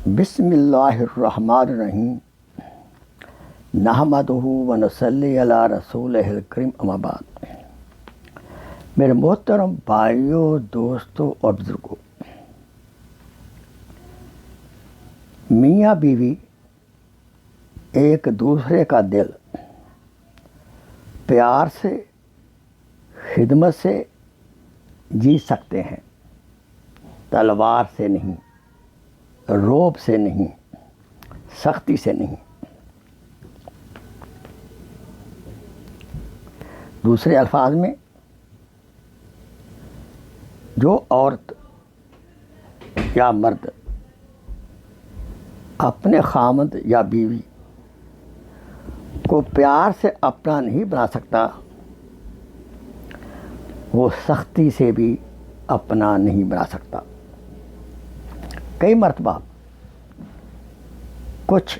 بسم اللہ الرحمن الرحیم نحمدہ و نصلی علی رسولہ الکریم اما بعد۔ میرے محترم بھائیوں، دوستوں اور بزرگوں، میاں بیوی ایک دوسرے کا دل پیار سے، خدمت سے جی سکتے ہیں، تلوار سے نہیں، رعب سے نہیں، سختی سے نہیں۔ دوسرے الفاظ میں، جو عورت یا مرد اپنے خامند یا بیوی کو پیار سے اپنا نہیں بنا سکتا، وہ سختی سے بھی اپنا نہیں بنا سکتا۔ کئی مرتبہ کچھ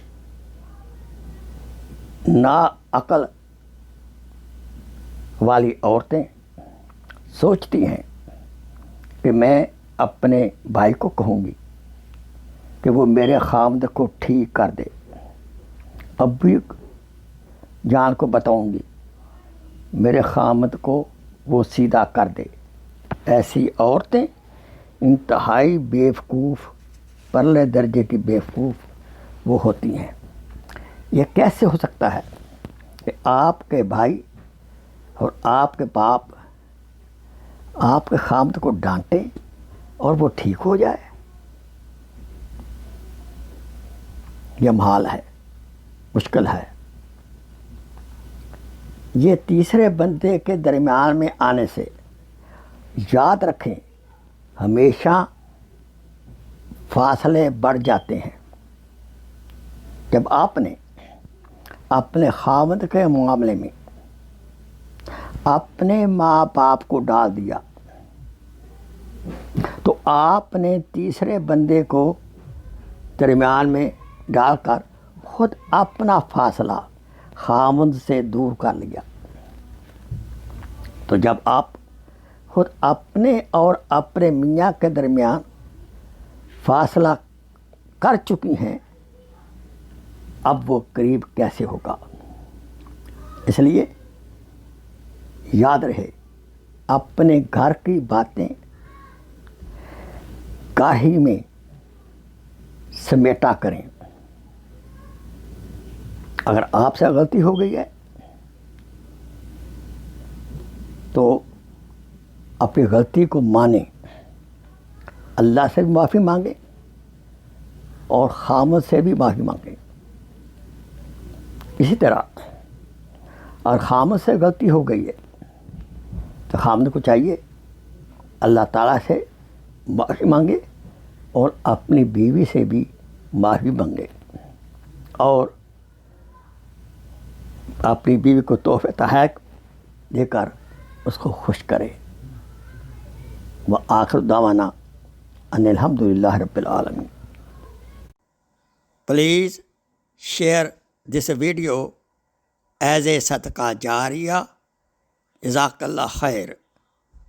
ناعقل والی عورتیں سوچتی ہیں کہ میں اپنے بھائی کو کہوں گی کہ وہ میرے خامد کو ٹھیک کر دے، ابو جان کو بتاؤں گی میرے خامد کو وہ سیدھا کر دے۔ ایسی عورتیں انتہائی بیوقوف، پرلے درجے کی بیوقوف وہ ہوتی ہیں۔ یہ کیسے ہو سکتا ہے کہ آپ کے بھائی اور آپ کے باپ آپ کے خامد کو ڈانٹیں اور وہ ٹھیک ہو جائے؟ یہ محال ہے، مشکل ہے۔ یہ تیسرے بندے کے درمیان میں آنے سے یاد رکھیں، ہمیشہ فاصلے بڑھ جاتے ہیں۔ جب آپ نے اپنے خامد کے معاملے میں اپنے ماں باپ کو ڈال دیا تو آپ نے تیسرے بندے کو درمیان میں ڈال کر خود اپنا فاصلہ خامد سے دور کر لیا۔ تو جب آپ خود اپنے اور اپنے میاں کے درمیان فاصلہ کر چکی ہیں، اب وہ قریب کیسے ہوگا؟ اس لیے یاد رہے، اپنے گھر کی باتیں کاہی میں سمیٹا کریں۔ اگر آپ سے غلطی ہو گئی ہے تو اپنی غلطی کو مانیں، اللہ سے بھی معافی مانگیں اور خامد سے بھی معافی مانگیں۔ اسی طرح اگر خامد سے غلطی ہو گئی ہے تو خامد کو چاہیے اللہ تعالیٰ سے معافی مانگے اور اپنی بیوی سے بھی معافی مانگے اور اپنی بیوی کو تحفہ تحائف دے کر اس کو خوش کرے۔ وآخر دعوانا ان الحمدللہ رب العالمین۔ Please share this video as a صدقہ جاریہ۔ جزاک اللہ خیر۔